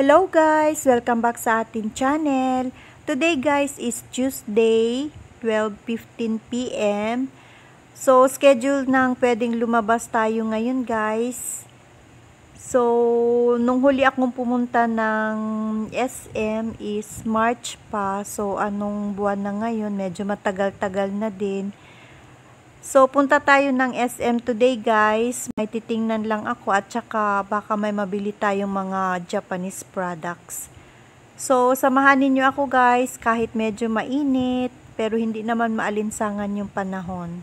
Hello guys! Welcome back sa ating channel. Today guys is Tuesday, 12:15 PM. So, schedule ng pwedeng lumabas tayo ngayon guys. So, nung huli akong pumunta ng SM is March pa. So, anong buwan na ngayon? Medyo matagal-tagal na din. So, punta tayo ng SM today guys. May titingnan lang ako at saka baka may mabili tayong mga Japanese products. So, samahan niyo ako guys kahit medyo mainit pero hindi naman maalinsangan yung panahon.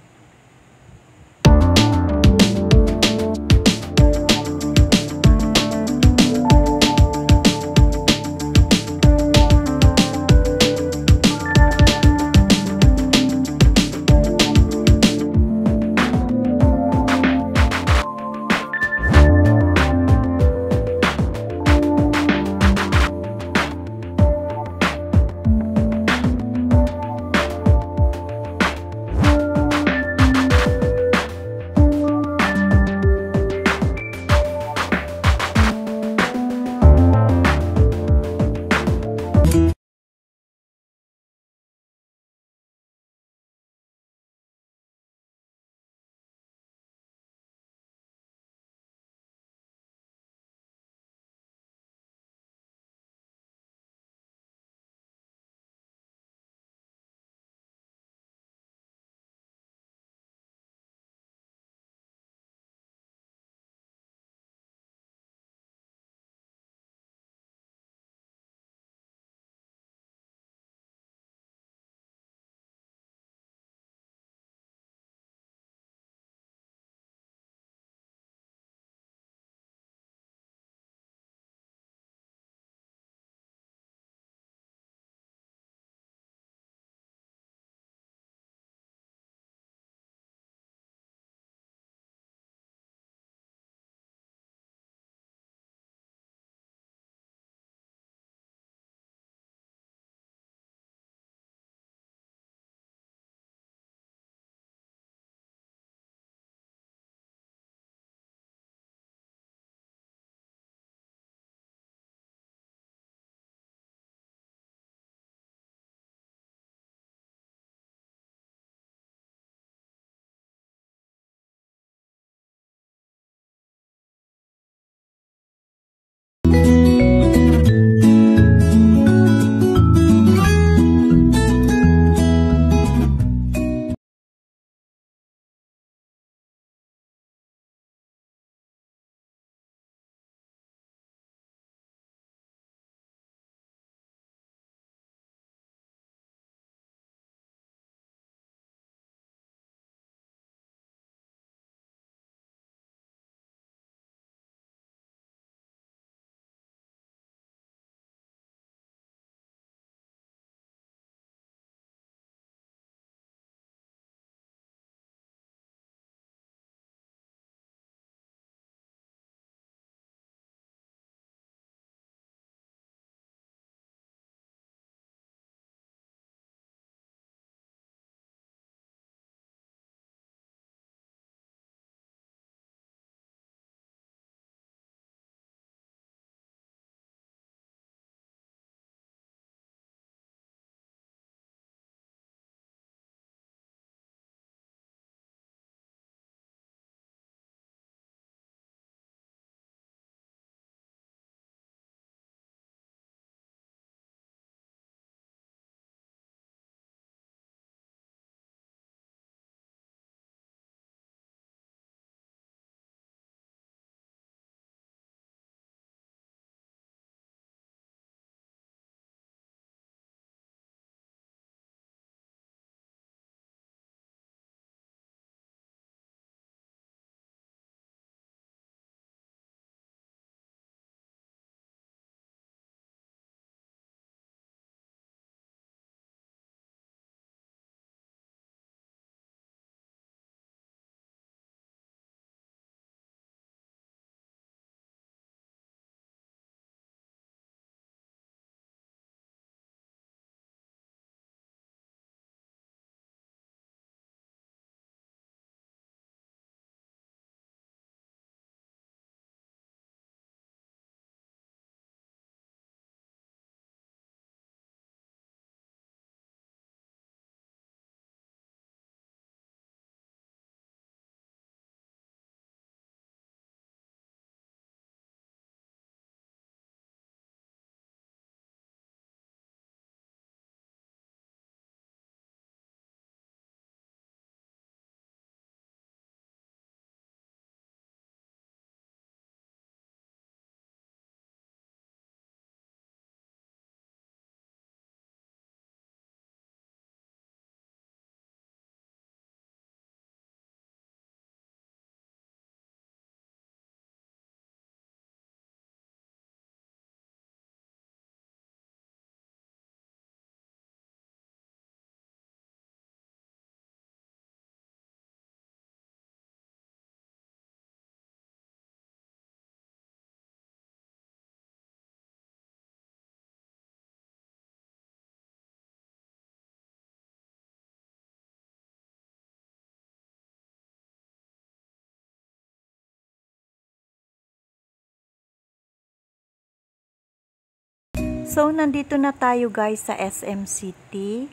So, nandito na tayo guys sa SM City.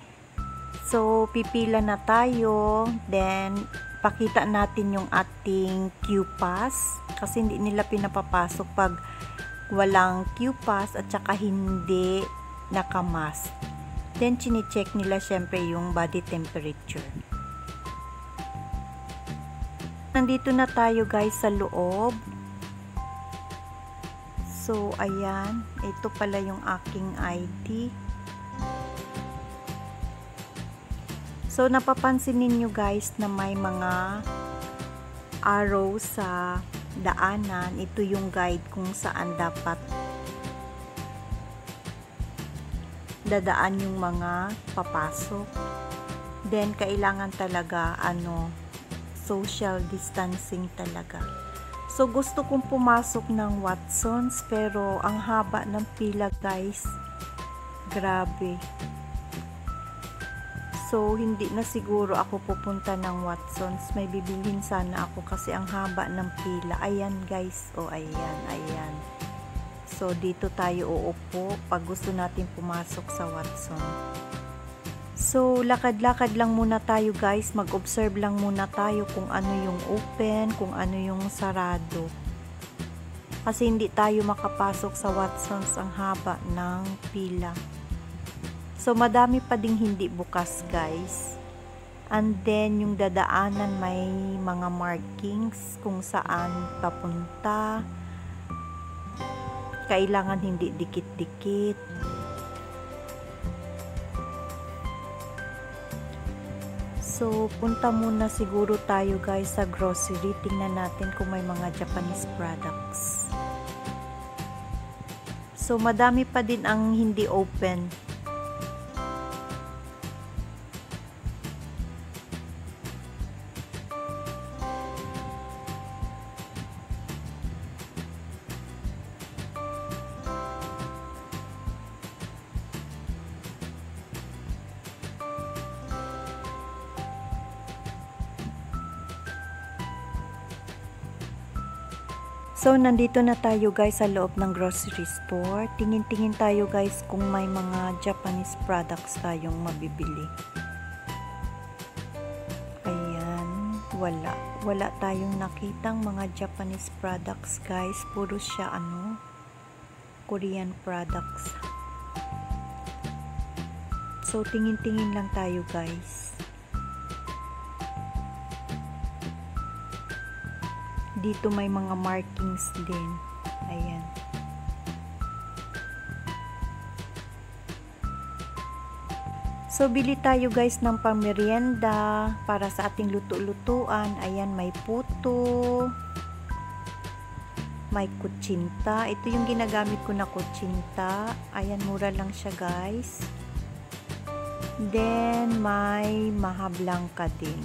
So, pipila na tayo. Then, pakita natin yung ating Q-Pass. Kasi hindi nila pinapapasok pag walang Q-Pass at saka hindi nakamask. Then, chine-check nila syempre yung body temperature. Nandito na tayo guys sa loob. So, ayan. Ito pala yung aking ID. So, napapansin ninyo guys na may mga arrow sa daanan. Ito yung guide kung saan dapat dadaan yung mga papasok. Then, kailangan talaga, social distancing talaga. So, gusto kong pumasok ng Watsons, pero ang haba ng pila guys. Grabe. So, hindi na siguro ako pupunta ng Watsons. May bibilhin sana ako kasi ang haba ng pila. Ayan guys. O, ayan. So, dito tayo uupo pag gusto natin pumasok sa Watsons. So, lakad-lakad lang muna tayo guys. Mag-observe lang muna tayo kung ano yung open, kung ano yung sarado. Kasi hindi tayo makapasok sa Watsons, ang haba ng pila. So, madami pa ding hindi bukas guys. And then, yung dadaanan may mga markings kung saan papunta. Kailangan hindi dikit-dikit. So, punta muna siguro tayo guys sa grocery. Tingnan natin kung may mga Japanese products. So, madami pa din ang hindi open. So, nandito na tayo guys sa loob ng grocery store. Tingin-tingin tayo guys kung may mga Japanese products tayong mabibili. Ayan, wala. Wala tayong nakitang mga Japanese products guys. Puro siya Korean products. So, tingin-tingin lang tayo guys. Dito may mga markings din. Ayan. So, bili tayo guys ng pamerienda para sa ating luto-lutuan. Ayan, may puto. May kutsinta. Ito yung ginagamit ko na kutsinta. Ayan, mura lang siya guys. Then, may maha blanca din.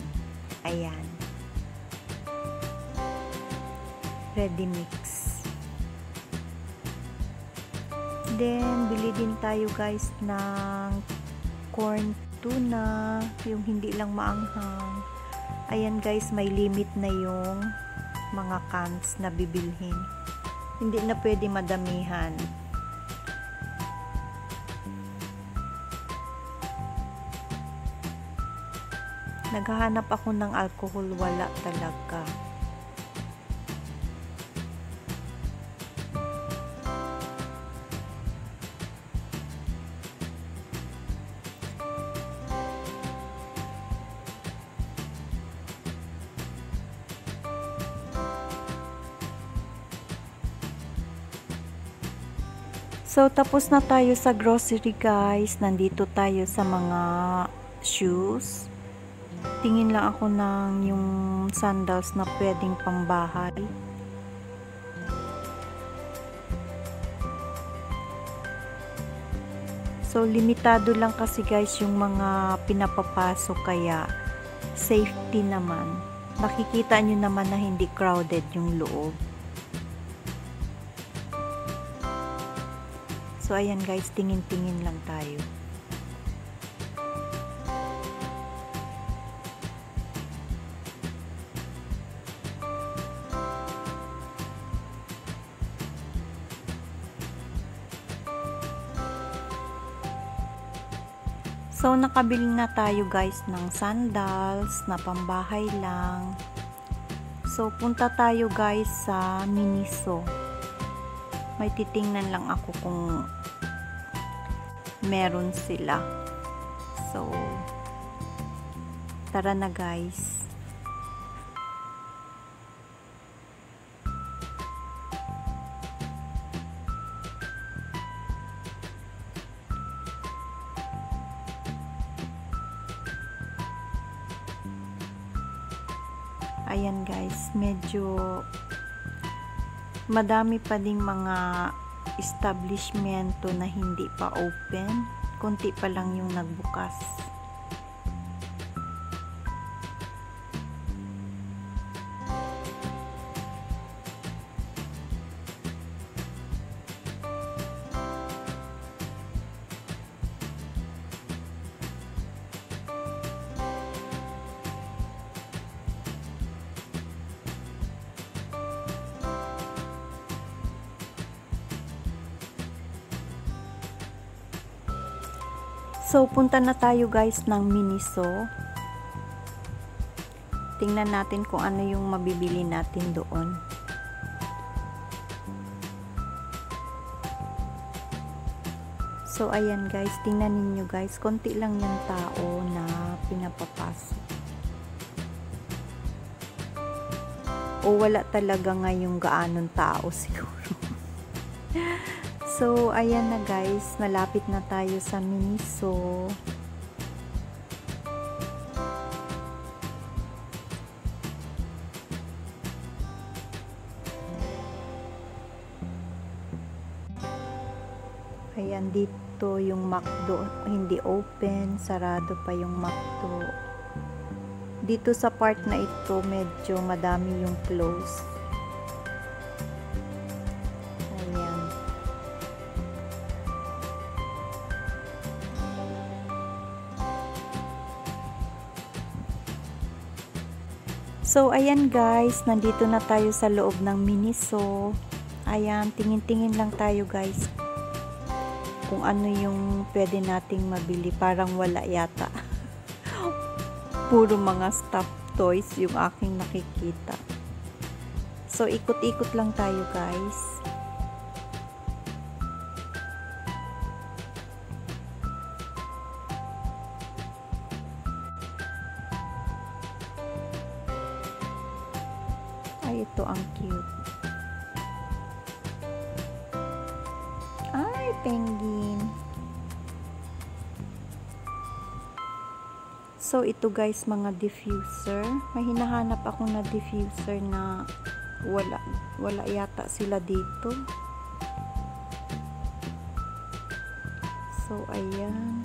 Ayan. Ready mix. Then, bili din tayo guys ng corn tuna, yung hindi lang maanghang. Ayan guys, may limit na yung mga cans na bibilhin. Hindi na pwede madamihan. Naghahanap ako ng alcohol, wala talaga. So, tapos na tayo sa grocery guys. Nandito tayo sa mga shoes. Tingin lang ako ng yung sandals na pwedeng pambahay. So, limitado lang kasi guys yung mga pinapapasok kaya safety naman. Makikita nyo naman na hindi crowded yung loob. So, ayan guys, tingin-tingin lang tayo. So, nakabili na tayo guys ng sandals na pambahay lang. So, punta tayo guys sa Miniso. May titingnan lang ako kung meron sila. So, tara na guys. Ayan guys, medyo madami pa ding mga establishmento na hindi pa open. Kunti pa lang yung nagbukas. So, punta na tayo guys ng Miniso. Tingnan natin kung ano yung mabibili natin doon. So, ayan guys, tingnan ninyo guys, konti lang yung tao na pinapapasok. O wala talaga ngayong gaanong tao siguro. So, ayan na guys, malapit na tayo sa Miniso. Ayan, dito yung McDo, hindi open, sarado pa yung McDo. Dito sa part na ito, medyo madami yung close. So, ayan guys, nandito na tayo sa loob ng Miniso. Ayan, tingin-tingin lang tayo guys kung ano yung pwede nating mabili. Parang wala yata. Puro mga stuffed toys yung aking nakikita. So, ikot-ikot lang tayo guys. Ay, ito ang cute. Ay, penguin. So, ito guys, mga diffuser. May hinahanap ako na diffuser na wala yata sila dito. So, ayan.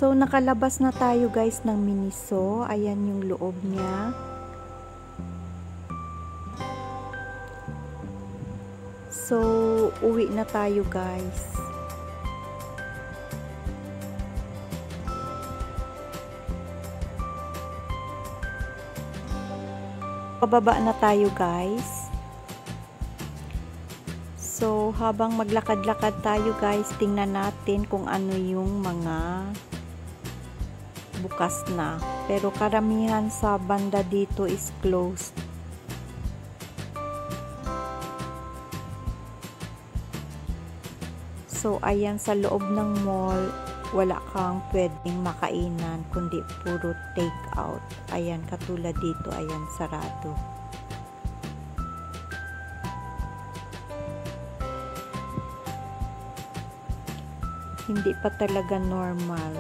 So, nakalabas na tayo guys ng Miniso. Ayan yung loob niya. So, uwi na tayo guys. Pababa na tayo guys. So, So, habang maglakad-lakad tayo guys, tingnan natin kung ano yung mga bukas na. Pero karamihan sa banda dito is closed. So, ayan sa loob ng mall, wala kang pwedeng makainan, kundi puro take out. Ayan, katulad dito, ayan, sarado. Hindi pa talaga normal.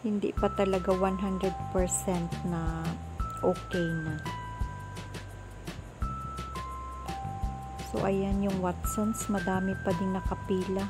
Hindi pa talaga 100% na okay na. So, ayan yung Watsons. Madami pa din nakapila.